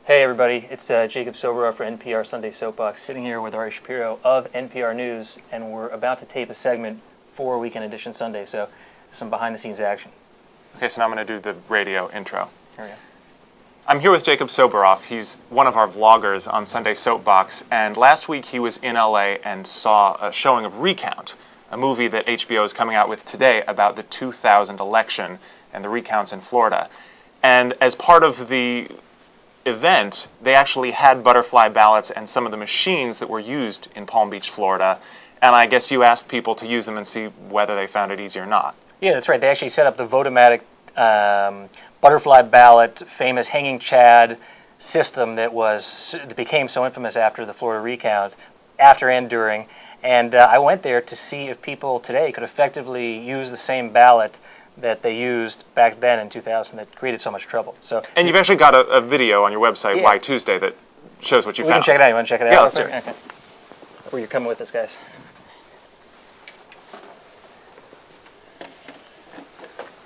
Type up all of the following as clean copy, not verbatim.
Hey everybody, it's Jacob Soboroff for NPR Sunday Soapbox, sitting here with Ari Shapiro of NPR News, and we're about to tape a segment for Weekend Edition Sunday, so some behind-the-scenes action. Okay, so now I'm going to do the radio intro. Here we go. I'm here with Jacob Soboroff. He's one of our vloggers on Sunday Soapbox, and last week he was in LA and saw a showing of Recount, a movie that HBO is coming out with today about the 2000 election and the recounts in Florida. And as part of the event, they actually had butterfly ballots and some of the machines that were used in Palm Beach, Florida, and I guess you asked people to use them and see whether they found it easy or not. Yeah, that's right. They actually set up the Votomatic butterfly ballot, famous hanging chad system that became so infamous after the Florida recount, after and during. And I went there to see if people today could effectively use the same ballot that they used back then in 2000 that created so much trouble. So, and you've actually got a video on your website, yeah, Why Tuesday, that shows what you found. We can check it out. You want to check it out? Yeah, let's do it. Okay. Where you're coming with us, guys.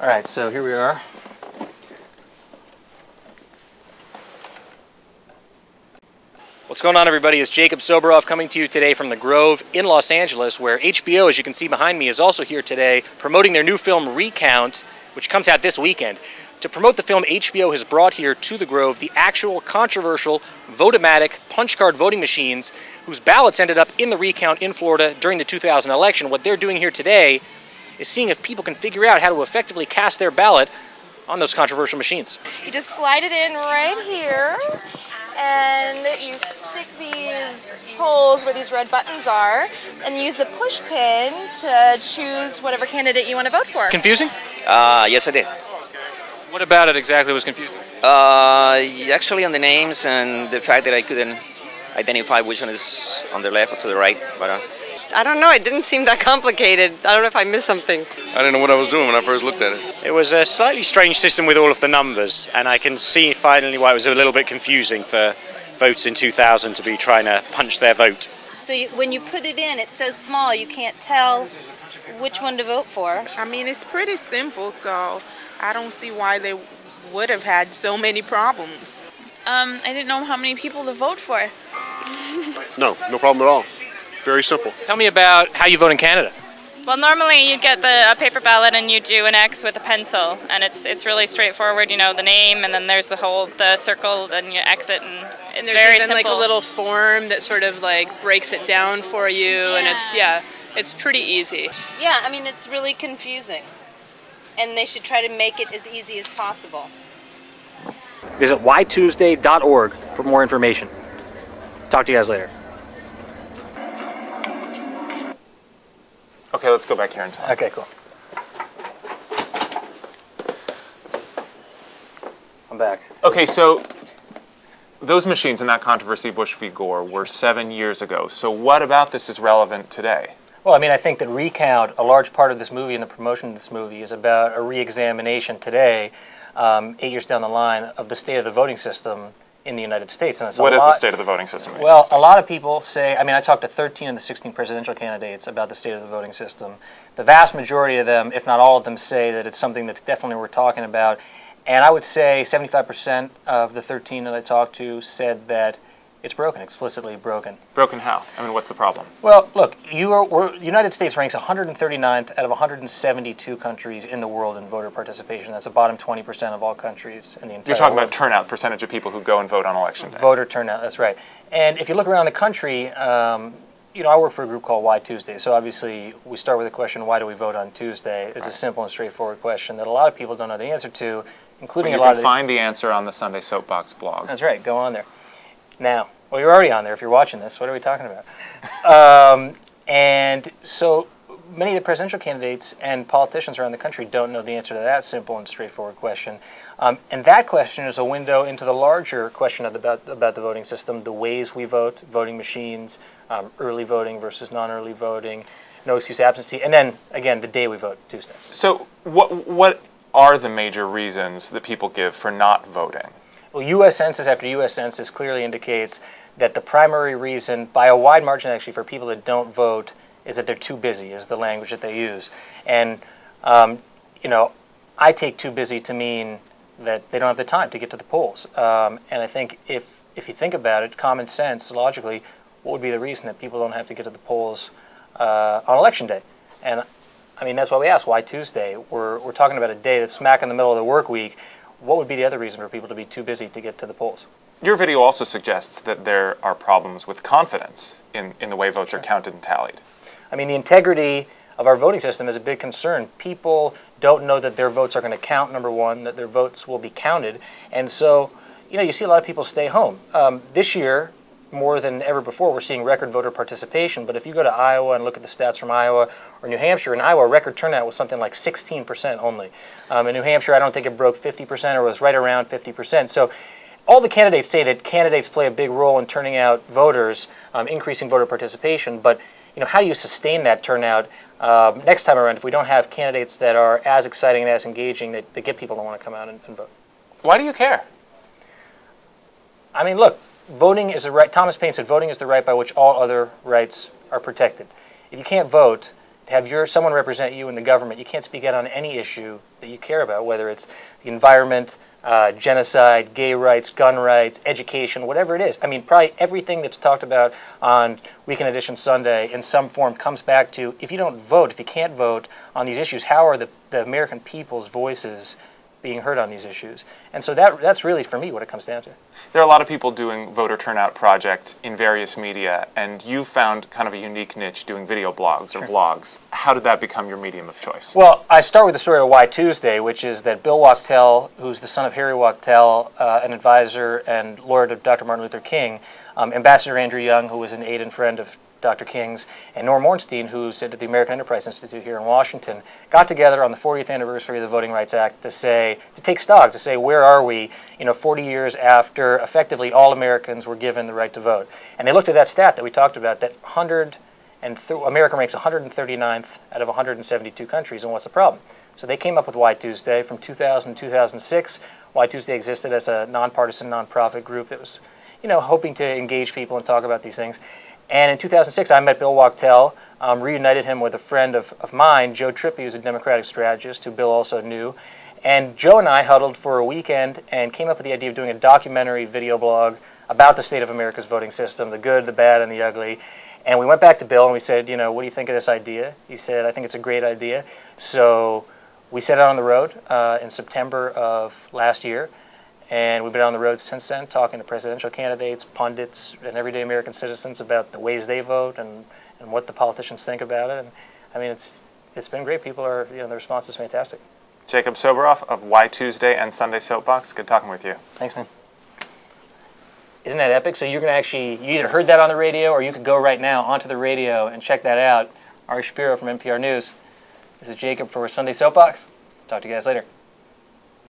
All right, so here we are. What's going on, everybody? It's Jacob Soboroff coming to you today from the Grove in Los Angeles, where HBO, as you can see behind me, is also here today promoting their new film Recount, which comes out this weekend. To promote the film, HBO has brought here to the Grove the actual controversial Votomatic punch card voting machines whose ballots ended up in the recount in Florida during the 2000 election. What they're doing here today is seeing if people can figure out how to effectively cast their ballot on those controversial machines. You just slide it in right here, and you stick these holes where these red buttons are, and use the push pin to choose whatever candidate you want to vote for. Confusing? Yes, I did. What about it exactly was confusing? Actually on the names and the fact that I couldn't identify which one is on the left or to the right, but I don't know, it didn't seem that complicated. I don't know if I missed something. I didn't know what I was doing when I first looked at it. It was a slightly strange system with all of the numbers, and I can see finally why it was a little bit confusing for votes in 2000 to be trying to punch their vote. So when you put it in, it's so small you can't tell which one to vote for. I mean, it's pretty simple, so I don't see why they would have had so many problems. I didn't know how many people to vote for. No problem at all. Very simple. Tell me about how you vote in Canada. Well, normally you get a paper ballot and you do an X with a pencil, and it's really straightforward. You know, the name, and then there's the circle, then you exit, and it's very simple. There's even like a little form that sort of like breaks it down for you, yeah. and it's pretty easy. Yeah, I mean, it's really confusing. And they should try to make it as easy as possible. Visit ytuesday.org for more information. Talk to you guys later. Okay, let's go back here and talk. Okay, cool. I'm back. Okay, so those machines in that controversy, Bush v. Gore, were 7 years ago. So what about this is relevant today? Well, I mean, I think that Recount, a large part of this movie and the promotion of this movie is about a re-examination today, 8 years down the line, of the state of the voting system in the United States. And what is the state of the voting system in the Well, United States? A lot of people say, I mean, I talked to 13 of the 16 presidential candidates about the state of the voting system. The vast majority of them, if not all of them, say that it's something that's definitely worth talking about. And I would say 75% of the 13 that I talked to said that it's broken, explicitly broken. Broken how? I mean, what's the problem? Well, look, the United States ranks 139th out of 172 countries in the world in voter participation. That's the bottom 20% of all countries in the entire world. You're talking about turnout, percentage of people who go and vote on election day. Voter turnout, that's right. And if you look around the country, you know, I work for a group called Why Tuesday. So obviously, we start with the question, why do we vote on Tuesday? It's a simple and straightforward question that a lot of people don't know the answer to, including a lot of... You can find the answer on the Sunday Soapbox blog. That's right, go on there. Now, well, you're already on there if you're watching this. What are we talking about? And so many of the presidential candidates and politicians around the country don't know the answer to that simple and straightforward question. And that question is a window into the larger question about the voting system, the ways we vote, voting machines, early voting versus non-early voting, no excuse absentee, and then, again, the day we vote, Tuesday. So what are the major reasons that people give for not voting? Well, U.S. Census after U.S. Census clearly indicates that the primary reason, by a wide margin actually, for people that don't vote is that they're too busy, is the language that they use. And, you know, I take too busy to mean that they don't have the time to get to the polls. And I think if you think about it, common sense, logically, what would be the reason that people don't have to get to the polls on Election Day? And I mean, that's why we asked, why Tuesday? We're talking about a day that's smack in the middle of the work week. What would be the other reason for people to be too busy to get to the polls? Your video also suggests that there are problems with confidence in the way votes are counted and tallied. I mean, the integrity of our voting system is a big concern. People don't know that their votes are going to count, number one, that their votes will be counted. And so, you know, you see a lot of people stay home. This year, more than ever before, we're seeing record voter participation. But if you go to Iowa and look at the stats from Iowa or New Hampshire, in Iowa, record turnout was something like 16% only. In New Hampshire, I don't think it broke 50% or was right around 50%. So all the candidates say that candidates play a big role in turning out voters, increasing voter participation. But you know, how do you sustain that turnout next time around if we don't have candidates that are as exciting and as engaging that get people to want to come out and vote? Why do you care? I mean, look, voting is the right. Thomas Paine said, "Voting is the right by which all other rights are protected." If you can't vote, to have someone represent you in the government, you can't speak out on any issue that you care about, whether it's the environment, genocide, gay rights, gun rights, education, whatever it is. I mean, probably everything that's talked about on Weekend Edition Sunday in some form comes back to, if you don't vote, if you can't vote on these issues, how are the American people's voices being heard on these issues? And so that's really, for me, what it comes down to. There are a lot of people doing voter turnout projects in various media, and you found kind of a unique niche doing video blogs or vlogs. How did that become your medium of choice? Well, I start with the story of Why Tuesday, which is that Bill Wachtell, who's the son of Harry Wachtell, an advisor and lawyer to Dr. Martin Luther King, Ambassador Andrew Young, who was an aide and friend of Dr. King's, and Norm Ornstein, who said at the American Enterprise Institute here in Washington, got together on the 40th anniversary of the Voting Rights Act to take stock, to say, where are we, 40 years after effectively all Americans were given the right to vote. And they looked at that stat that we talked about, that America ranks 139th out of 172 countries, and what's the problem? So they came up with Why Tuesday. From 2000 to 2006, Why Tuesday existed as a nonpartisan, nonprofit group that was, hoping to engage people and talk about these things. And in 2006, I met Bill Wachtell, reunited him with a friend of mine, Joe Trippi, who's a Democratic strategist, who Bill also knew. And Joe and I huddled for a weekend and came up with the idea of doing a documentary video blog about the state of America's voting system, the good, the bad, and the ugly. And we went back to Bill and we said, what do you think of this idea? He said, I think it's a great idea. So we set out on the road in September of last year. And we've been on the road since then, talking to presidential candidates, pundits, and everyday American citizens about the ways they vote and what the politicians think about it. And I mean, it's been great. People are, the response is fantastic. Jacob Soboroff of Why Tuesday and Sunday Soapbox. Good talking with you. Thanks, man. Isn't that epic? So you're going to actually, you either heard that on the radio or you could go right now onto the radio and check that out. Ari Shapiro from NPR News. This is Jacob for Sunday Soapbox. Talk to you guys later.